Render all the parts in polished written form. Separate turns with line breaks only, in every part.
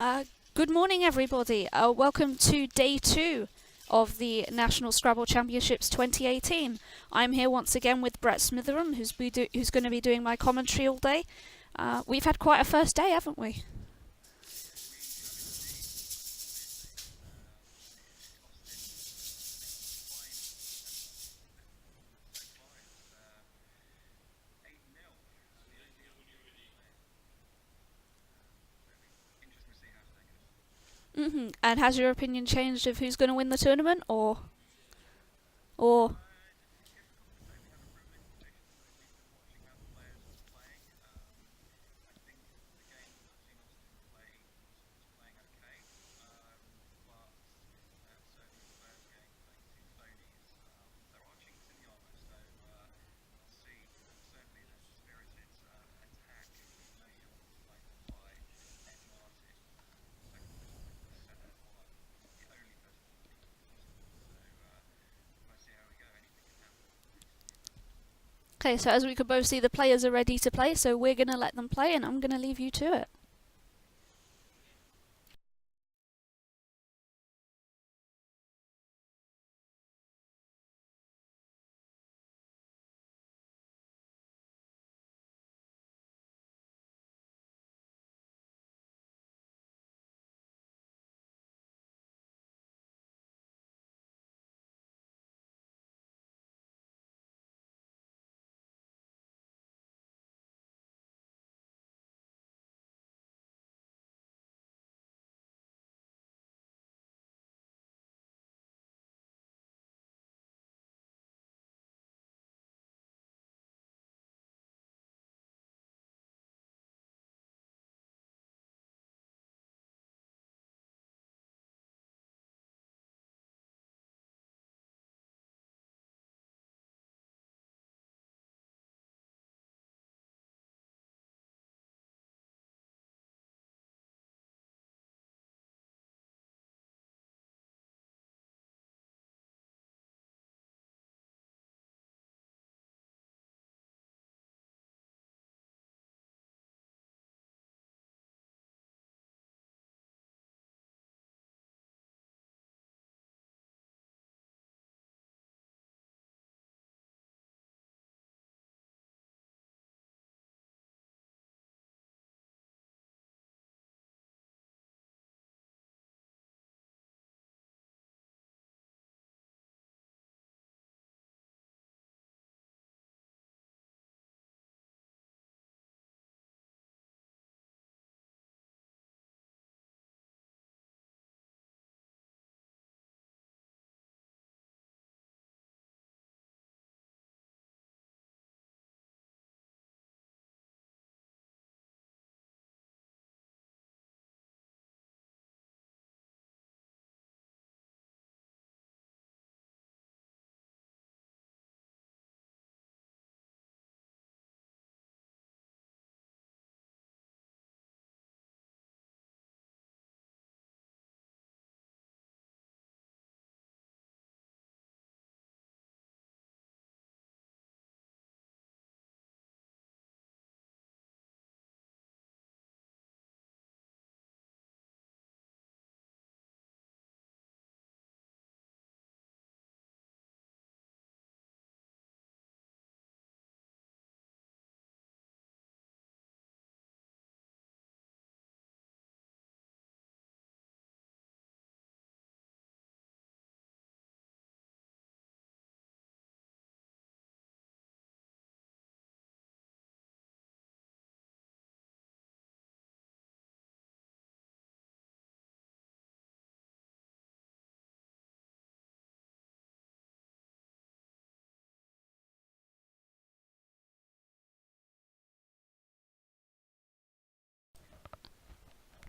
Uh, Good morning, everybody. Welcome to day two of the National Scrabble Championships 2018. I'm here once again with Brett Smitheram, who's going to be doing my commentary all day. We've had quite a first day, haven't we? And has your opinion changed of who's going to win the tournament, or? Okay, so as we could both see, the players are ready to play, so we're going to let them play, and I'm going to leave you to it.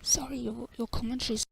Sorry, your commentary's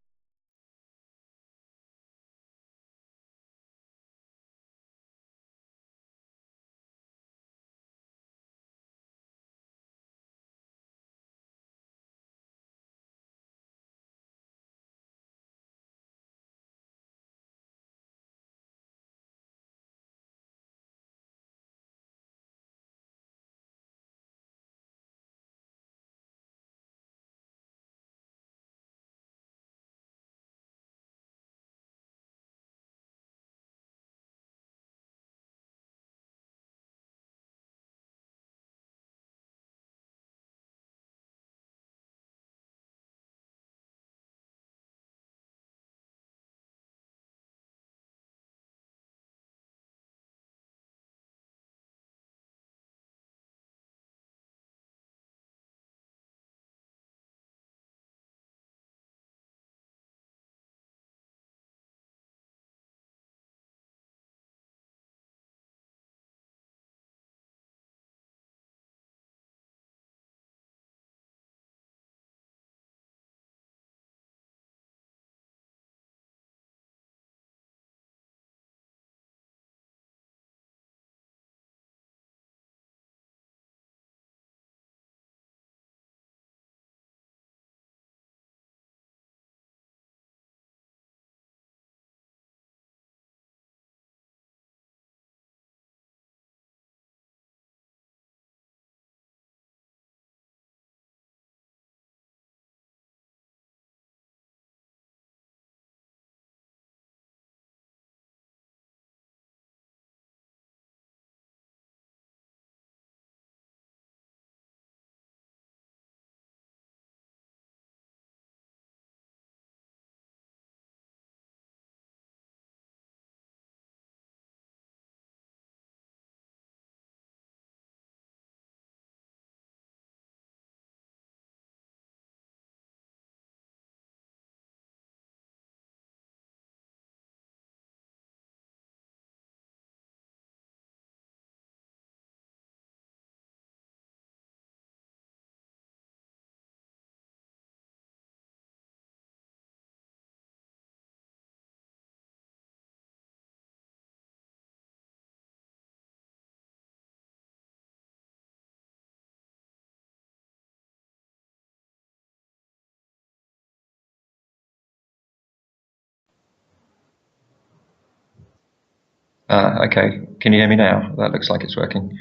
Okay, can you hear me now? That looks like it's working.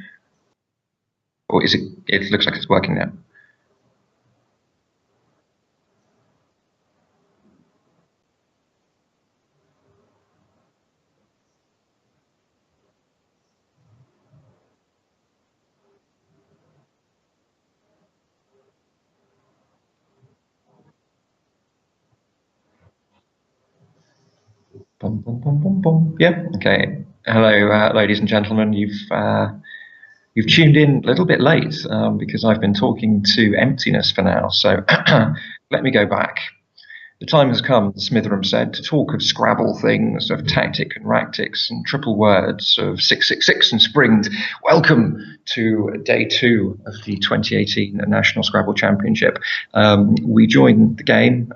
Or is it? It looks like it's working now. Boom, boom, boom, boom, boom. Yeah. Okay. Hello, ladies and gentlemen. You've tuned in a little bit late because I've been talking to emptiness for now. So let me go back. The time has come, Smitheram said, to talk of Scrabble things, of tactic and ractics and triple words, of 666 and springed. Welcome to day 2 of the 2018 National Scrabble Championship. We joined the game,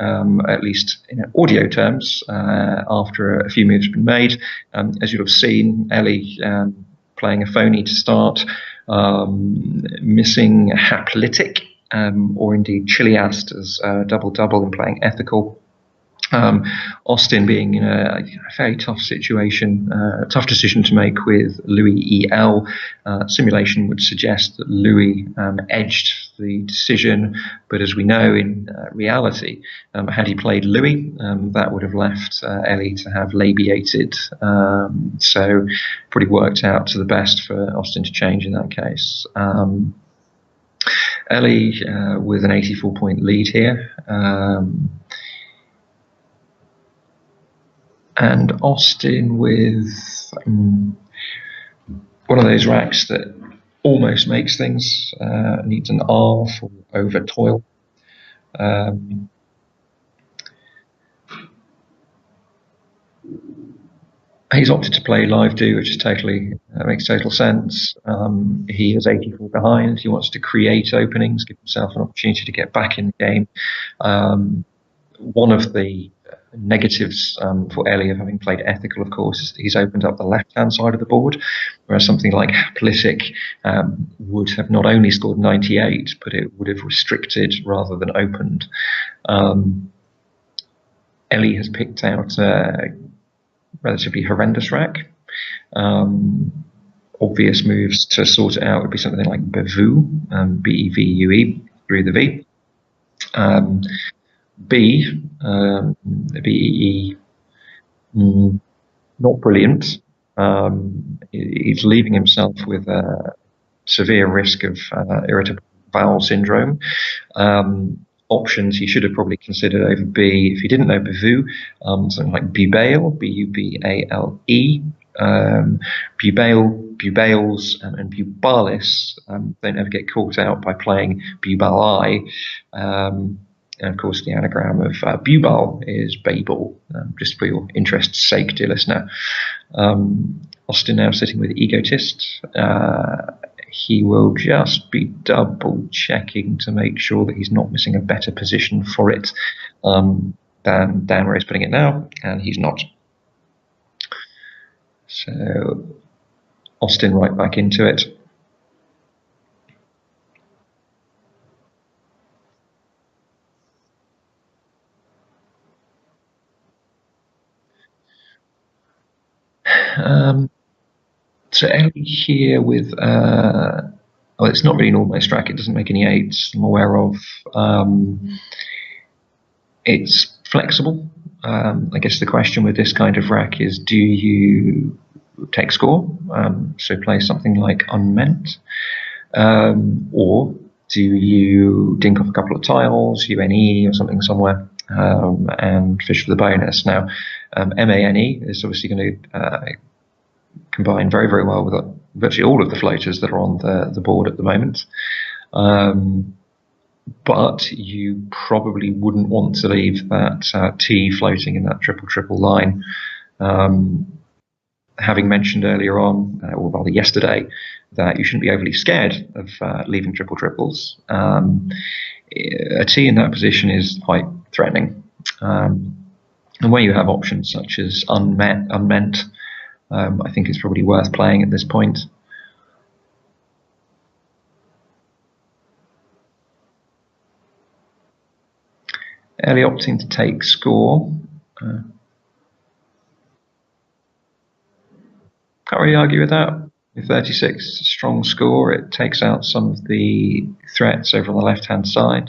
at least in audio terms, after a few moves have been made. As you'll have seen, Elie playing a phony to start, missing haplytic, or indeed Chiliast as double-double and playing ethical. Austin being in a very tough situation, a tough decision to make with Louis EL. Simulation would suggest that Louis edged the decision, but as we know in reality, had he played Louis, that would have left Elie to have labiated. So probably worked out to the best for Austin to change in that case. Elie with an 84-point lead here. And Austin with one of those racks that almost makes things, needs an R for over toil. He's opted to play live do, which is totally makes total sense. He is 84 behind. He wants to create openings, give himself an opportunity to get back in the game. One of the negatives for Elie of having played ethical, of course, is that he's opened up the left-hand side of the board, whereas something like haplytic would have not only scored 98, but it would have restricted rather than opened. Elie has picked out a relatively horrendous rack. Obvious moves to sort it out would be something like Bevue, Bevue, through the V. B, BEE, not brilliant. He's leaving himself with a severe risk of irritable bowel syndrome. Options he should have probably considered over B if he didn't know Bevue, something like Bubale, Bubale, Bubales, and Bubalis. Don't ever get caught out by playing Bubali. And of course, the anagram of Bubal is Babel, just for your interest's sake, dear listener. Austin now sitting with Egotist. He will just be double checking to make sure that he's not missing a better position for it than Dangoor is putting it now, and he's not. So Austin right back into it. So Elie here with well, it's not really an almost rack. It doesn't make any eights I'm aware of. It's flexible. I guess the question with this kind of rack is, do you take score? So play something like unmeant, or do you dink off a couple of tiles, UNE or something somewhere, and fish for the bonus? Now, MANE is obviously going to combine very, very well with virtually all of the floaters that are on the board at the moment. But you probably wouldn't want to leave that T floating in that triple line. Having mentioned earlier on, or rather yesterday, that you shouldn't be overly scared of leaving triples. A T in that position is quite threatening. And where you have options such as unmeant, I think it's probably worth playing at this point. Elie opting to take score. Can't really argue with that. With 36, it's a strong score. It takes out some of the threats over on the left-hand side.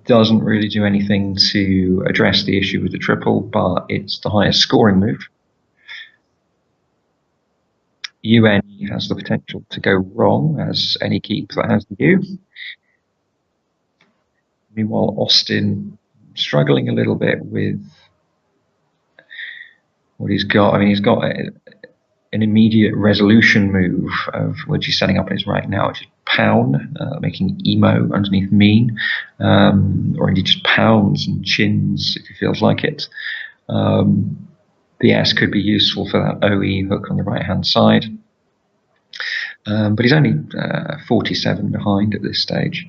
Doesn't really do anything to address the issue with the triple, but it's the highest scoring move. UN has the potential to go wrong, as any keep that has the U. Meanwhile, Austin struggling a little bit with what he's got. I mean, he's got an immediate resolution move of which he's setting up in his right now, which is pound, making emo underneath mean, or indeed just pounds and chins if he feels like it. The S could be useful for that OE hook on the right hand side, but he's only 47 behind at this stage.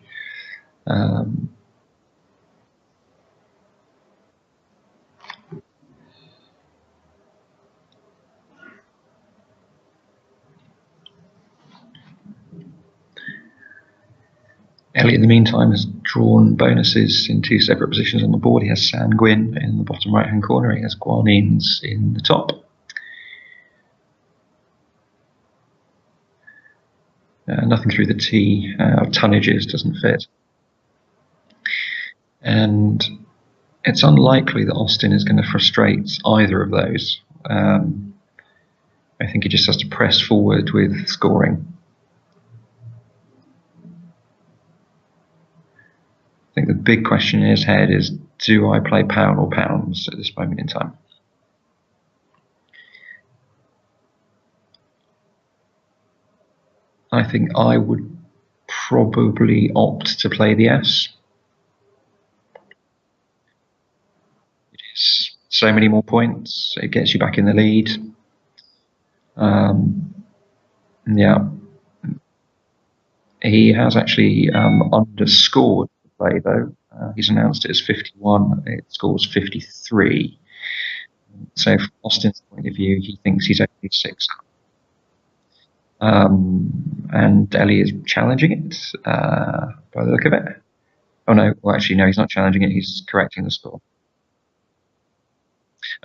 Elie, in the meantime, has drawn bonuses in two separate positions on the board. He has Sanguine in the bottom right-hand corner. He has Guanines in the top. Nothing through the T. Tonnages doesn't fit. And it's unlikely that Austin is going to frustrate either of those. I think he just has to press forward with scoring. I think the big question in his head is, do I play pound or pounds at this moment in time? I think I would probably opt to play the S. It is so many more points. It gets you back in the lead. Yeah. He has actually underscored the play, though. He's announced it as 51. It scores 53. So from Austin's point of view, he thinks he's only 6. And Elie is challenging it by the look of it. Oh no, well actually no, he's not challenging it, he's correcting the score.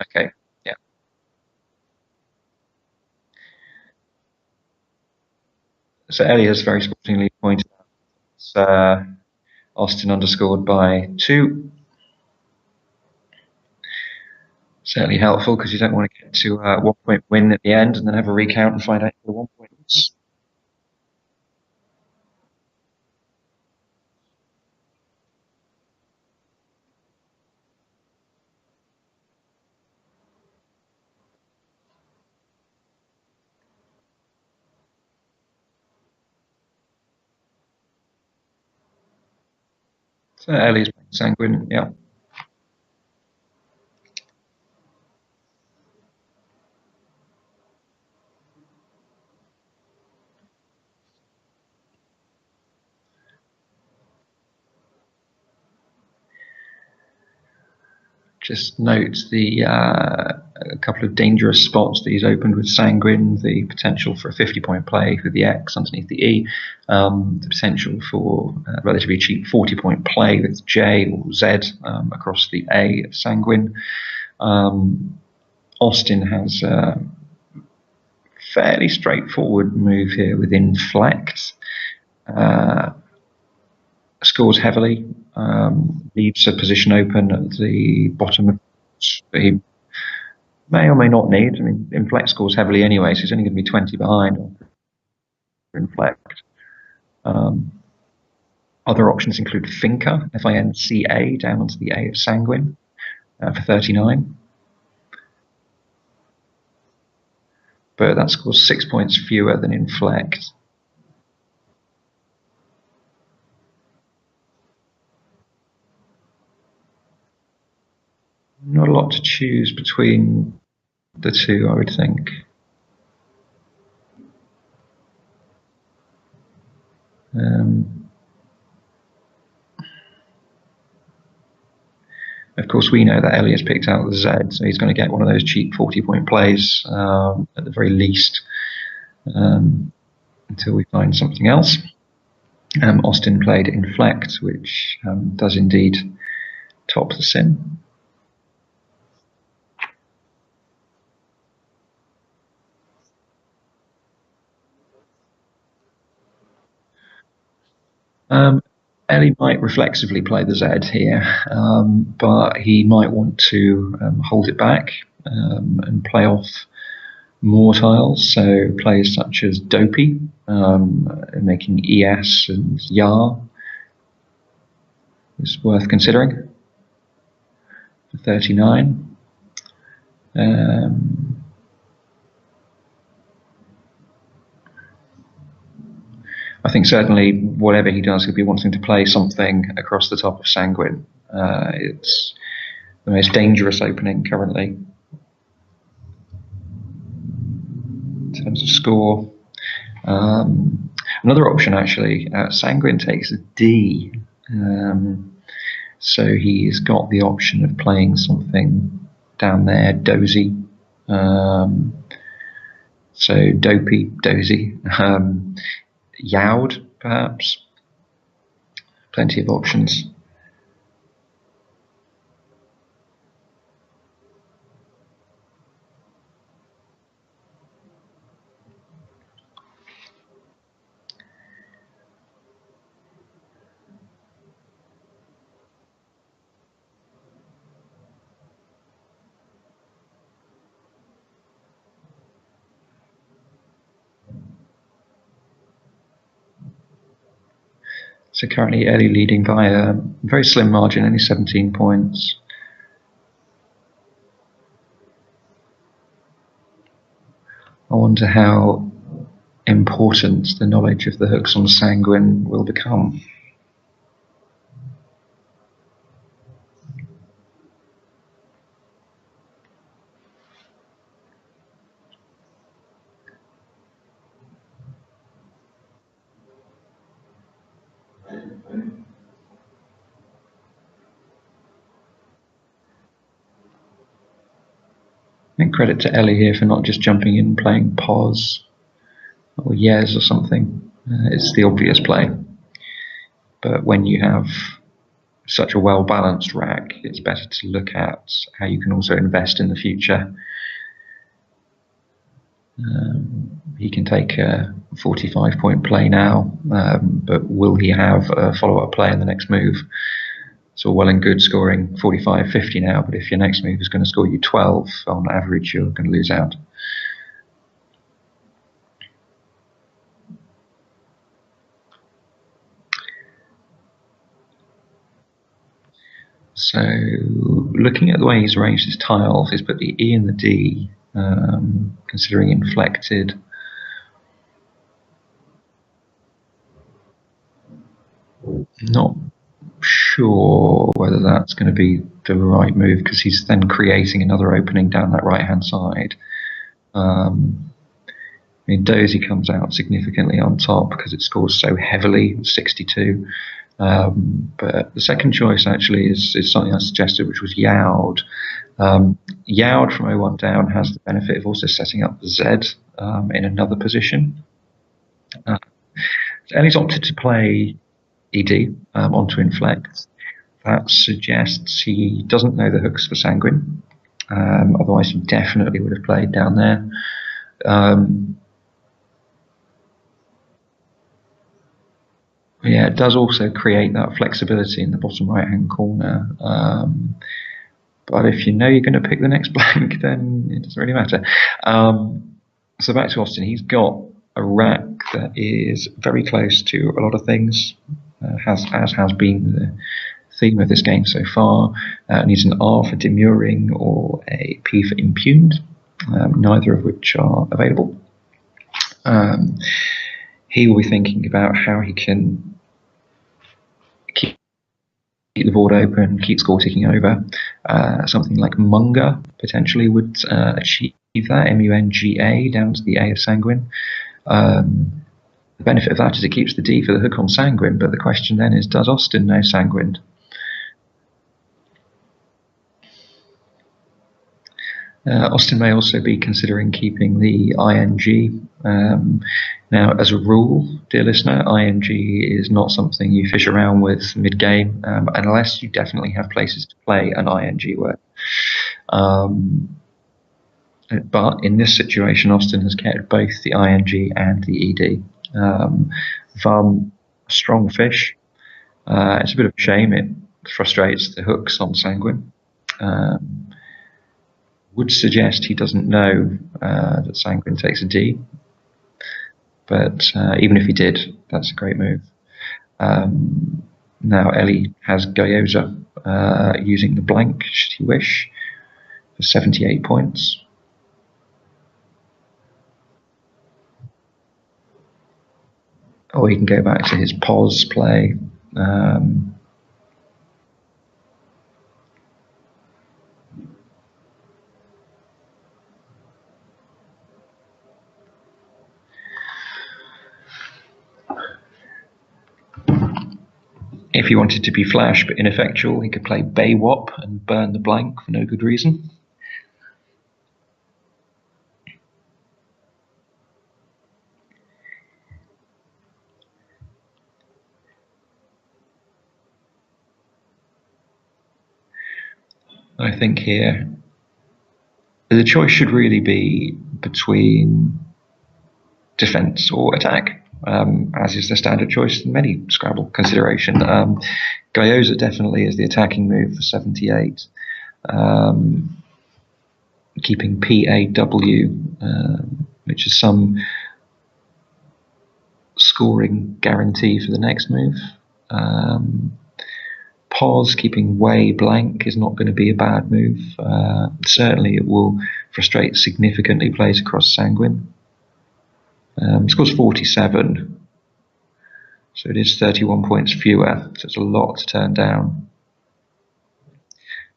Okay, yeah. So Elie has very sportingly pointed out it's Austin underscored by 2. Certainly helpful because you don't want to get to a 1-point win at the end and then have a recount and find out the 1 point is. So Elie's playing Sanguine, yeah. Just note the a couple of dangerous spots that he's opened with Sanguine, the potential for a 50-point play with the X underneath the E, the potential for a relatively cheap 40-point play with J or Z across the A of Sanguine. Austin has a fairly straightforward move here with Inflect. Scores heavily, leaves a position open at the bottom of that he may or may not need. I mean, Inflect scores heavily anyway, so he's only going to be 20 behind on Inflect. Other options include Finca, Finca, down onto the A of Sanguine for 39. But that scores 6 points fewer than Inflect. Not a lot to choose between the two, I would think. Of course, we know that Elie has picked out the Z, so he's going to get one of those cheap 40-point plays at the very least until we find something else. Austin played Inflect, which does indeed top the Shin. Elie might reflexively play the Z here, but he might want to hold it back and play off more tiles, so plays such as Dopey, making ES and Yar is worth considering for 39. I think certainly whatever he does, he'll be wanting to play something across the top of Sanguine. It's the most dangerous opening currently in terms of score. Another option actually, Sanguine takes a D, so he's got the option of playing something down there, Dozy. So Dopey, Dozy. Yaud, perhaps. Plenty of options. So currently Elie leading by a very slim margin, only 17 points. I wonder how important the knowledge of the hooks on Sanguine will become. And credit to Elie here for not just jumping in and playing pause or yes or something. It's the obvious play. But when you have such a well-balanced rack, it's better to look at how you can also invest in the future. He can take a 45-point play now, but will he have a follow-up play in the next move? It's all well and good scoring 45, 50 now, but if your next move is going to score you 12, on average, you're going to lose out. So, looking at the way he's arranged his tiles, he's put the E and the D, considering inflected. Not sure whether that's going to be the right move, because he's then creating another opening down that right-hand side. I mean, Dozy comes out significantly on top because it scores so heavily, 62. But the second choice actually is something I suggested, which was Yaud. Yaud from 0-1 down has the benefit of also setting up the Z in another position. So Elie's opted to play ED onto inflect. That suggests he doesn't know the hooks for Sanguine. Otherwise, he definitely would have played down there. Yeah, it does also create that flexibility in the bottom right-hand corner. But if you know you're going to pick the next blank, then it doesn't really matter. So back to Austin. He's got a rack that is very close to a lot of things, as has been the theme of this game so far. Needs an R for demurring or a P for impugned, neither of which are available. He will be thinking about how he can keep the board open, keep score ticking over. Something like Munga potentially would achieve that, M-U-N-G-A, down to the A of Sanguine. The benefit of that is it keeps the D for the hook on Sanguine, but the question then is, does Austin know Sanguine? Austin may also be considering keeping the ING. Now, as a rule, dear listener, ING is not something you fish around with mid-game, unless you definitely have places to play an ING word. But in this situation, Austin has kept both the ING and the ED. Van, strong fish, It's a bit of a shame. It frustrates the hooks on Sanguine. Would suggest he doesn't know that Sanguine takes a D, but even if he did, that's a great move. Now Elie has Gyoza using the blank, should he wish, for 78 points. Or he can go back to his pause play. If he wanted to be flash but ineffectual, he could play Baywop and burn the blank for no good reason. I think here the choice should really be between defense or attack, as is the standard choice in many Scrabble consideration. Gyoza definitely is the attacking move for 78. Keeping PAW, which is some scoring guarantee for the next move. Pause, keeping way blank, is not going to be a bad move. Certainly it will frustrate significantly plays across Sanguine. Scores 47, so it is 31 points fewer, so it's a lot to turn down.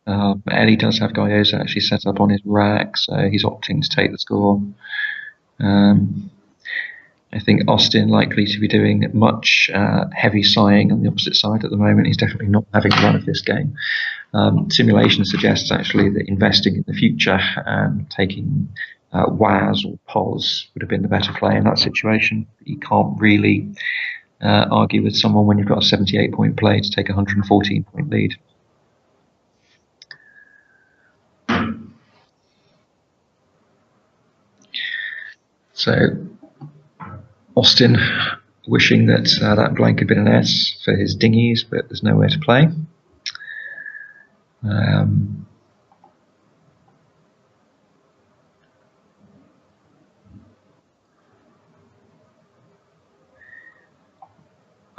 Elie does have Gyoza actually set up on his rack, so he's opting to take the score. I think Austin likely to be doing much heavy sighing on the opposite side at the moment. He's definitely not having a run of this game. Simulation suggests actually that investing in the future and taking WAS or POS would have been the better play in that situation. You can't really argue with someone when you've got a 78-point play to take a 114-point lead. So Austin wishing that that blank had been an S for his dinghies, but there's nowhere to play.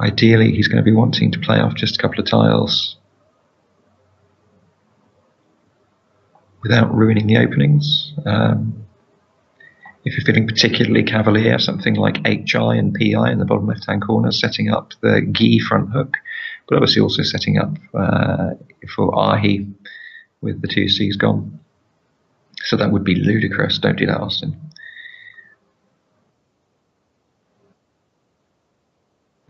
Ideally, he's going to be wanting to play off just a couple of tiles without ruining the openings. If you're feeling particularly cavalier, something like HI and PI in the bottom left-hand corner, setting up the Gi front hook, but obviously also setting up for Ahi with the 2 Cs gone. So that would be ludicrous. Don't do that, Austin.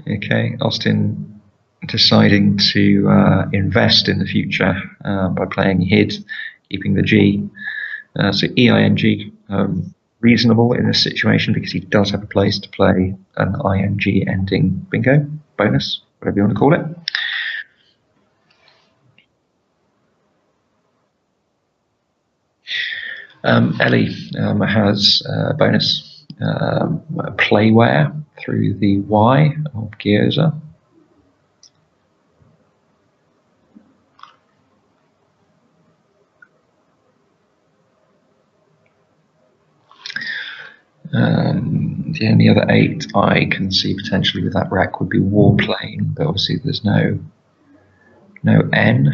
Okay, Austin deciding to invest in the future by playing HID, keeping the G. So EING, reasonable in this situation because he does have a place to play an ING ending bingo, bonus, whatever you want to call it. Elie has a bonus playware through the Y of Gyoza. The only other 8 I can see potentially with that rack would be Warplane, but obviously there's no N.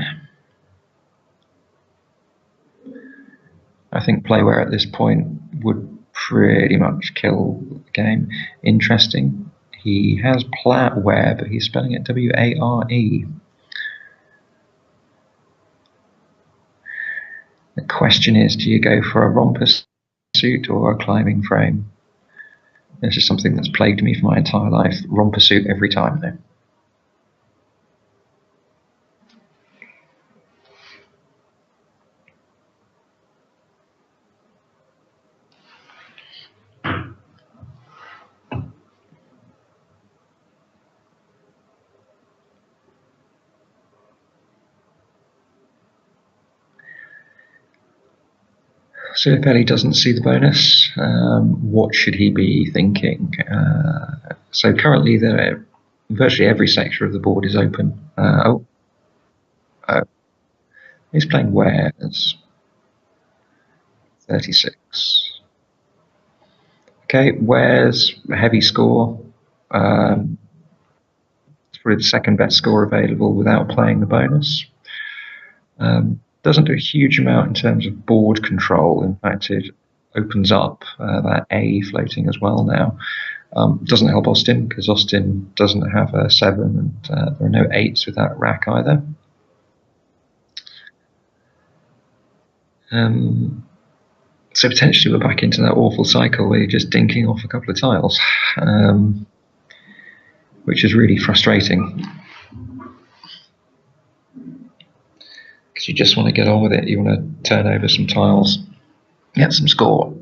I think playware at this point would pretty much kill the game. Interesting. He has Platware, but he's spelling it W-A-R-E. The question is, do you go for a romper suit or a climbing frame? This is something that's plagued me for my entire life. Romper suit every time, though. So if Elie doesn't see the bonus, what should he be thinking? So currently the Virtually every sector of the board is open. He's playing wares. 36. Okay, wares, a heavy score. It's probably the second best score available without playing the bonus. Doesn't do a huge amount in terms of board control. In fact, it opens up that A floating as well now. Doesn't help Austin, because Austin doesn't have a 7, and there are no 8s with that rack either. So potentially we're back into that awful cycle where you're just dinking off a couple of tiles, which is really frustrating. Because you just want to get on with it. You want to turn over some tiles, get some score.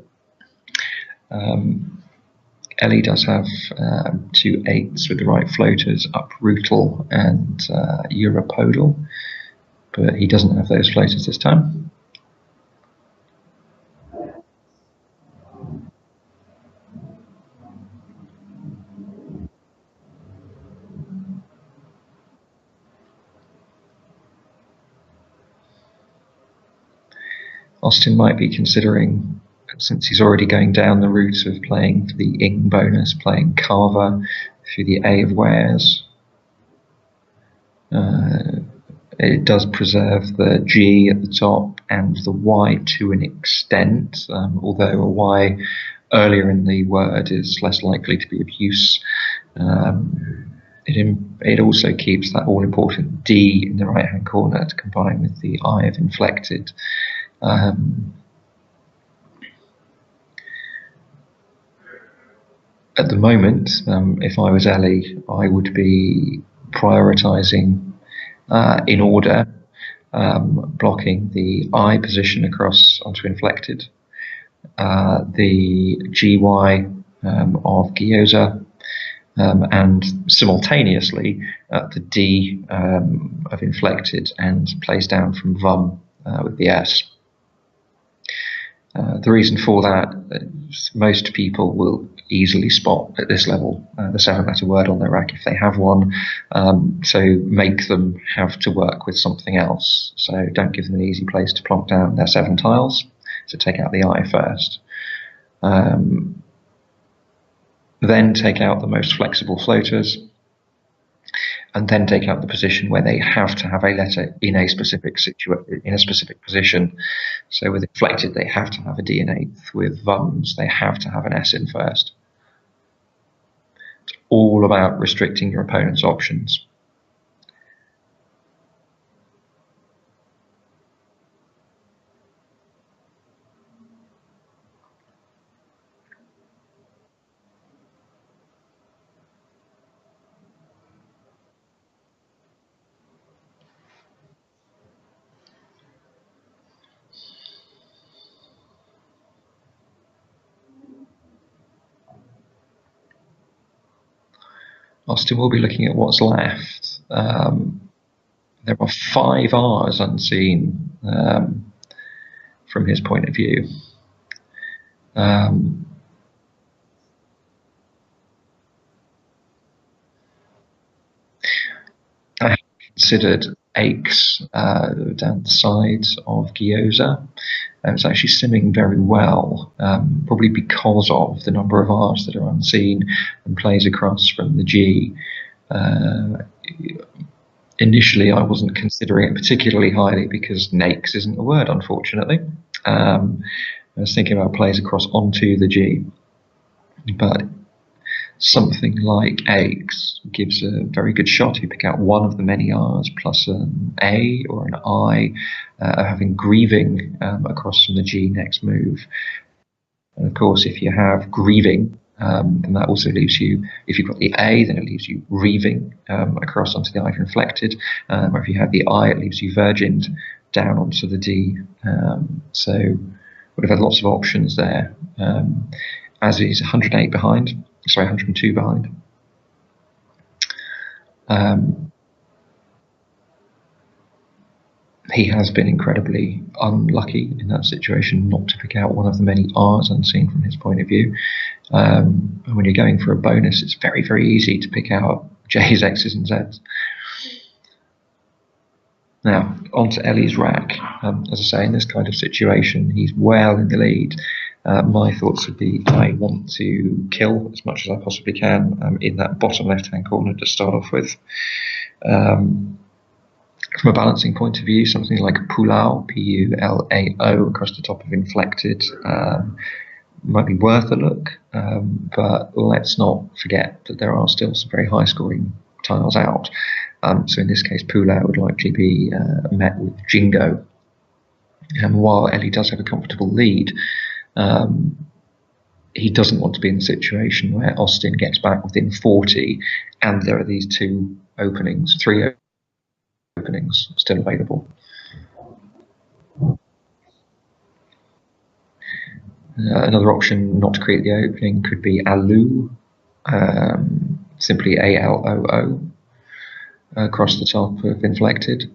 Elie does have 2 8s with the right floaters, uprootal and europodal, but he doesn't have those floaters this time. Austin might be considering, since he's already going down the route of playing for the Ing bonus, playing Carver through the A of wares. It does preserve the G at the top and the Y to an extent, although a Y earlier in the word is less likely to be of use. It also keeps that all-important D in the right-hand corner to combine with the I of inflected. At the moment, if I was Elie, I would be prioritising in order, blocking the I position across onto inflected, the GY of Gyoza, and simultaneously the D of inflected and plays down from VUM with the S. The reason for that, most people will easily spot at this level the 7-letter word on their rack if they have one, so make them have to work with something else. So don't give them an easy place to plonk down their 7 tiles, so take out the I first. Then take out the most flexible floaters, and then take out the position where they have to have a letter in a specific position. So with inflected, they have to have a D in 8th. With VUMs, they have to have an S in first. It's all about restricting your opponent's options. Austin will be looking at what's left. There are 5 R's unseen from his point of view. I have considered aches down the sides of Gyoza. It's actually simming very well, probably because of the number of R's that are unseen and plays across from the G. Initially, I wasn't considering it particularly highly because nakes isn't a word, unfortunately. I was thinking about plays across onto the G, but something like aches gives a very good shot. You pick out one of the many R's plus an A or an I, having grieving across from the G next move. And of course, if you have grieving, then that also leaves you, if you've got the A, then it leaves you reaving across onto the I inflected, or if you have the I, it leaves you virgined down onto the D. So would have had lots of options there. As he's 108 behind, sorry, 102 behind. He has been incredibly unlucky in that situation not to pick out one of the many R's unseen from his point of view. And when you're going for a bonus, it's very, very easy to pick out J's, X's and Z's. Now, on to Elie's rack. As I say, in this kind of situation, he's well in the lead. My thoughts would be I want to kill as much as I possibly can in that bottom left-hand corner to start off with. From a balancing point of view, something like Pulao, P-U-L-A-O, across the top of inflected, might be worth a look, but let's not forget that there are still some very high-scoring tiles out. So in this case, Pulao would likely be met with Jingo. And while Elie does have a comfortable lead, he doesn't want to be in a situation where Austin gets back within 40 and there are these three openings still available. Another option not to create the opening could be Aloo, simply A-L-O-O, across the top of inflected.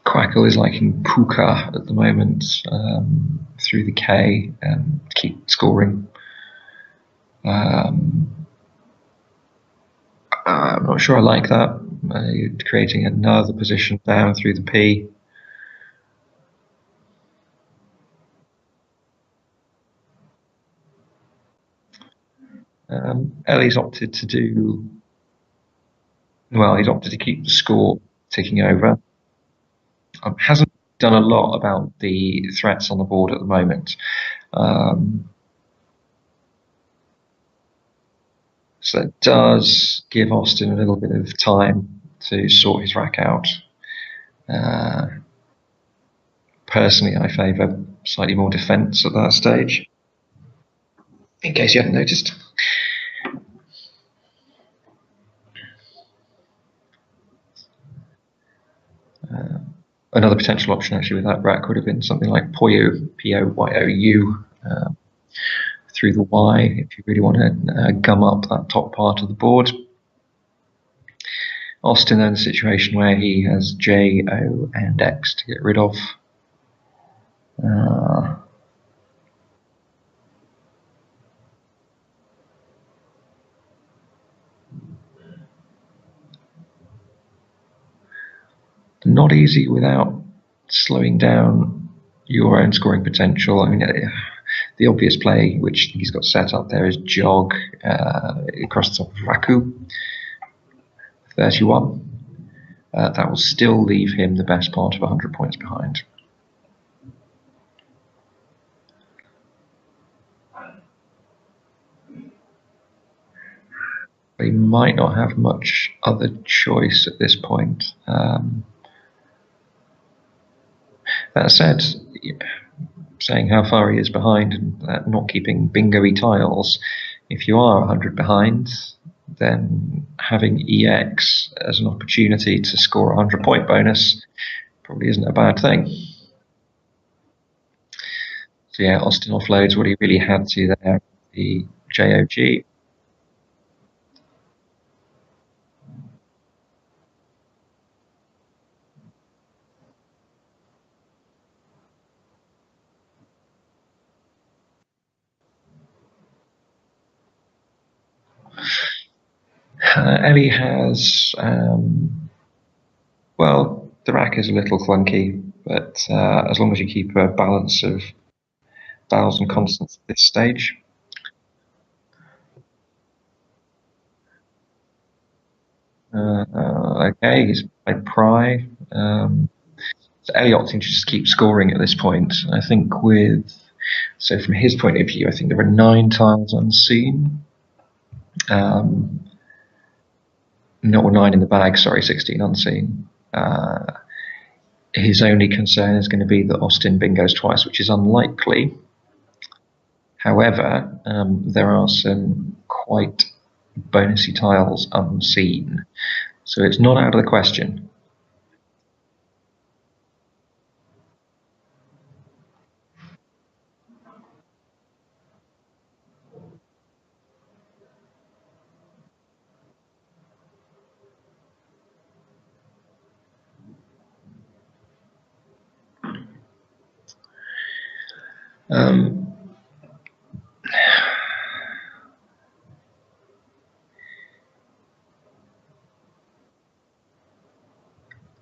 Quackle is liking Puka at the moment through the K to keep scoring. I'm not sure I like that. Creating another position down through the P. Elie's opted to do well. He's opted to keep the score ticking over. Hasn't done a lot about the threats on the board at the moment. So it does give Austin a little bit of time to sort his rack out. Personally, I favour slightly more defence at that stage, in case you haven't noticed. Another potential option actually with that rack would have been something like Poyou, P-O-Y-O-U, through the Y, if you really want to gum up that top part of the board. Austin then in a situation where he has J, O, and X to get rid of. Not easy without slowing down your own scoring potential. I mean, the obvious play which he's got set up there is Jog across the top of Raku, 31. That will still leave him the best part of 100 points behind. But he might not have much other choice at this point. That said, saying how far he is behind and not keeping bingo-y tiles, if you are 100 behind, then having EX as an opportunity to score a 100-point bonus probably isn't a bad thing. So yeah, Austin offloads what he really had to there, the JOG. Elie has, well, the rack is a little clunky, but as long as you keep a balance of vowels and consonants at this stage. Okay, he's played Pry. So Elie opting to just keep scoring at this point. I think so from his point of view, I think there are 9 tiles unseen. not 9 in the bag, sorry, 16 unseen. His only concern is going to be that Austin bingos twice, which is unlikely. However, there are some quite bonusy tiles unseen, so it's not out of the question.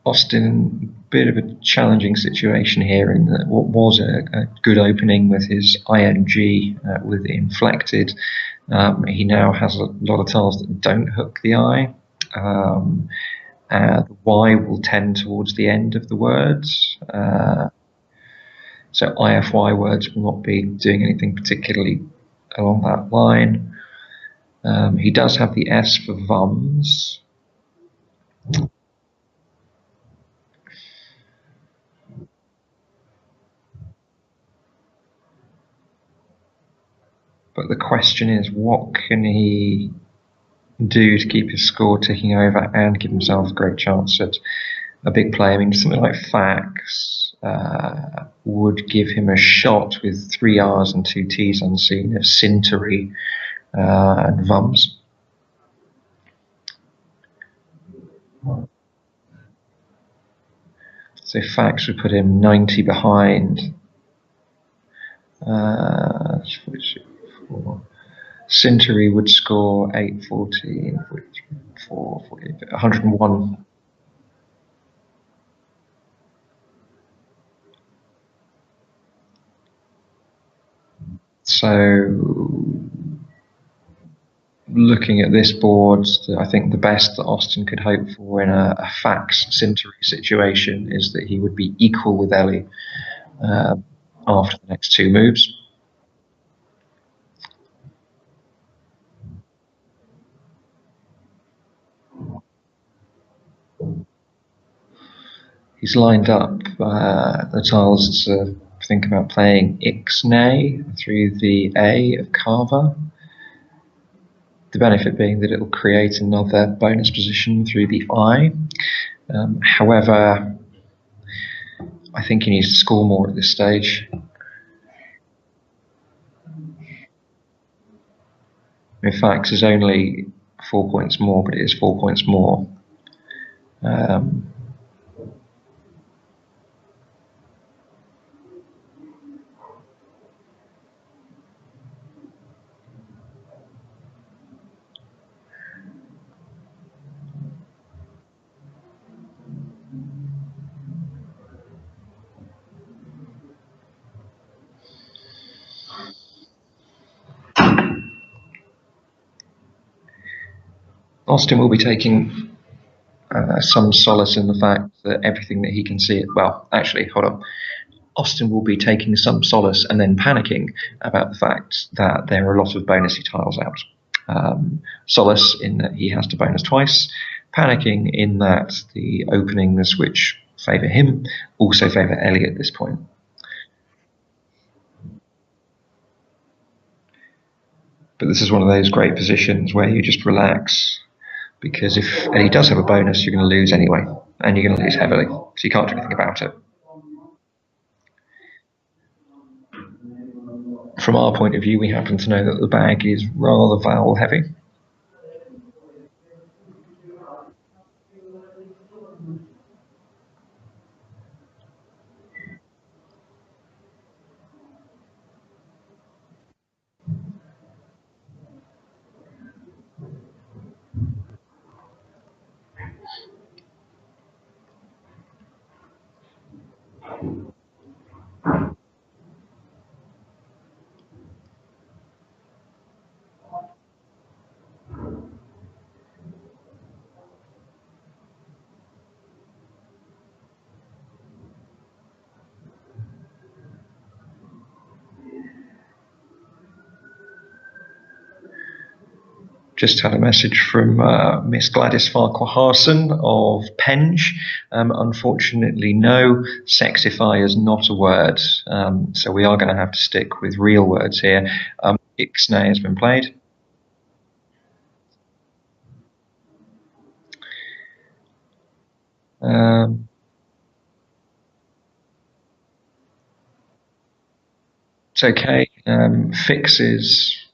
Austin, bit of a challenging situation here in that what was a good opening with his ING with it inflected. He now has a lot of tiles that don't hook the I. The Y will tend towards the end of the words. So IFY words will not be doing anything particularly along that line. He does have the S for VUMs. But the question is, what can he do to keep his score ticking over and give himself a great chance at a big play? I mean, something like Fax would give him a shot with 3 R's and 2 T's unseen of Cintery and VUMs. So Fax would put him 90 behind. Cintery would score 8, 14, 44, 48, 101. So looking at this board, I think the best that Austin could hope for in a Fax Cintery situation is that he would be equal with Elie after the next 2 moves. He's lined up the tiles to think about playing Ixnay through the A of Carver. The benefit being that it will create another bonus position through the I. However, I think he needs to score more at this stage. In fact, it's only 4 points more, but it is 4 points more. Austin will be taking some solace in the fact that everything that he can see, well, actually, hold on. Austin will be taking some solace and then panicking about the fact that there are a lot of bonusy tiles out. Solace in that he has to bonus twice, panicking in that the openings which favour him also favour Elie at this point. But this is one of those great positions where you just relax, because if Elie does have a bonus, you're going to lose anyway, and you're going to lose heavily, so you can't do anything about it. From our point of view, we happen to know that the bag is rather vowel heavy. Just had a message from Miss Gladys Farquharson of Penge. Unfortunately, no, sexify is not a word. So we are going to have to stick with real words here. Ixnay has been played. It's okay. Fixes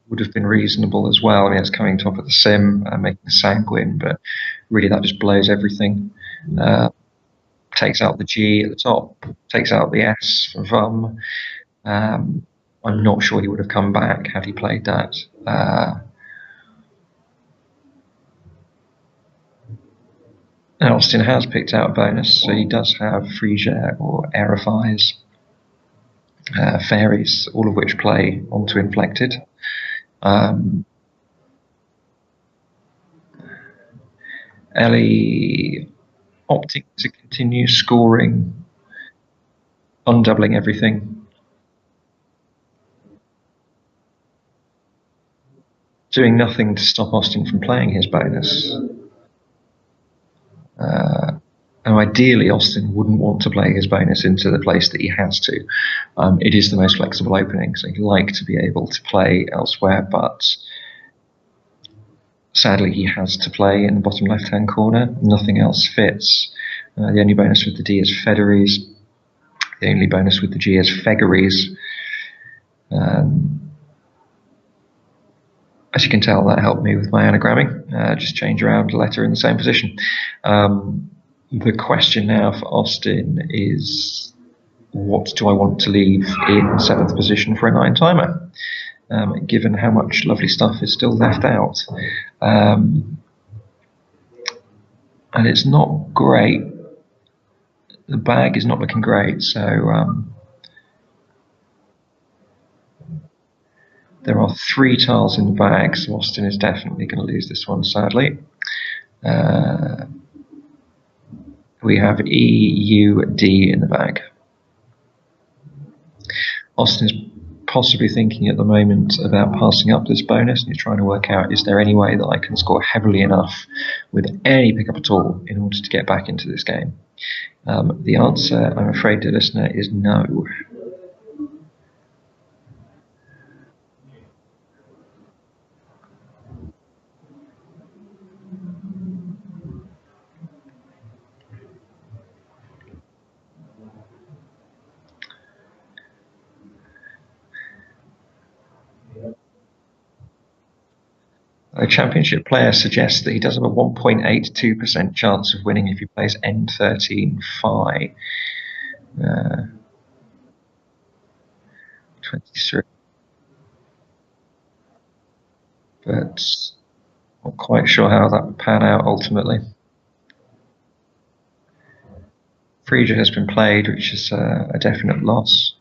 would have been reasonable as well. I mean, it's coming top of the sim, making sanguine, but really that just blows everything. Takes out the G at the top, takes out the S from Vum. I'm not sure he would have come back had he played that. And Austin has picked out a bonus, so he does have Frisia or Aerifies, Fairies, all of which play onto Inflected. Elie opting to continue scoring, undoubling everything. Doing nothing to stop Austin from playing his bonus. And ideally, Austin wouldn't want to play his bonus into the place that he has to. It is the most flexible opening, so he'd like to be able to play elsewhere, but sadly he has to play in the bottom left-hand corner. Nothing else fits. The only bonus with the D is Federes. The only bonus with the G is Fegaries. As you can tell, that helped me with my anagramming. Just change around a letter in the same position. The question now for Austin is, what do I want to leave in 7th position for a 9 timer? Given how much lovely stuff is still left out. And it's not great. The bag is not looking great, so there are 3 tiles in the bag, so Austin is definitely going to lose this one, sadly. We have E, U, D in the bag. Austin is possibly thinking at the moment about passing up this bonus, and he's trying to work out, is there any way that I can score heavily enough with any pickup at all in order to get back into this game? The answer, I'm afraid, dear listener, is no. A championship player suggests that he does have a 1.82% chance of winning if he plays N13 Phi. 23. But not quite sure how that would pan out ultimately. Frisia has been played, which is a definite loss.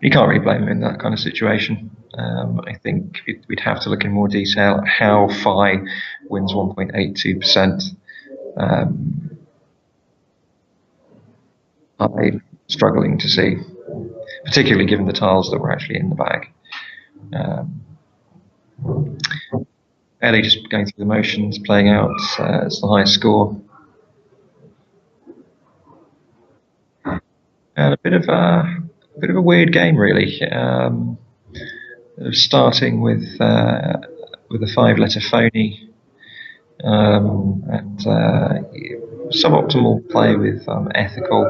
You can't really blame him in that kind of situation. I think we'd have to look in more detail at how Phi wins 1.82%. I'm struggling to see, particularly given the tiles that were actually in the bag. Elie just going through the motions, playing out as the highest score. And a bit of a weird game, really. Starting with a 5-letter phony, and suboptimal play with ethical.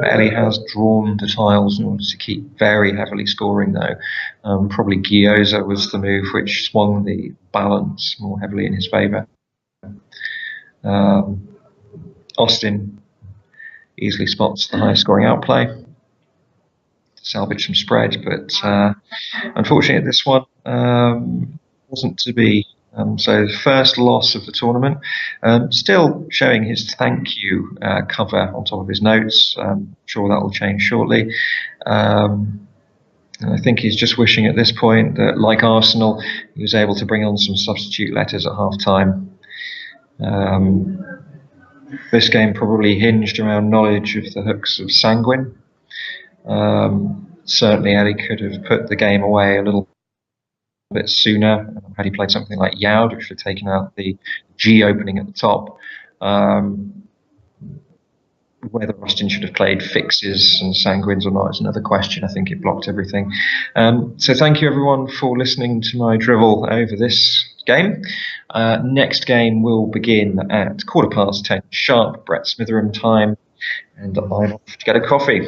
Elie has drawn the tiles in order to keep very heavily scoring, though. Probably Gyoza was the move which swung the balance more heavily in his favour. Austin easily spots the high scoring outplay to salvage some spread, but unfortunately this one wasn't to be. So first loss of the tournament. Still showing his thank you cover on top of his notes. I'm sure that will change shortly. And I think he's just wishing at this point that, like Arsenal, he was able to bring on some substitute letters at half time. This game probably hinged around knowledge of the hooks of Sanguine. Certainly Elie could have put the game away a little bit sooner had he played something like Yaud, which would have taken out the G opening at the top. Whether Austin should have played fixes and sanguines or not is another question. I think it blocked everything. So thank you everyone for listening to my drivel over this game. Next game will begin at 10:15 sharp, Brett Smitheram time, and I'm off to get a coffee.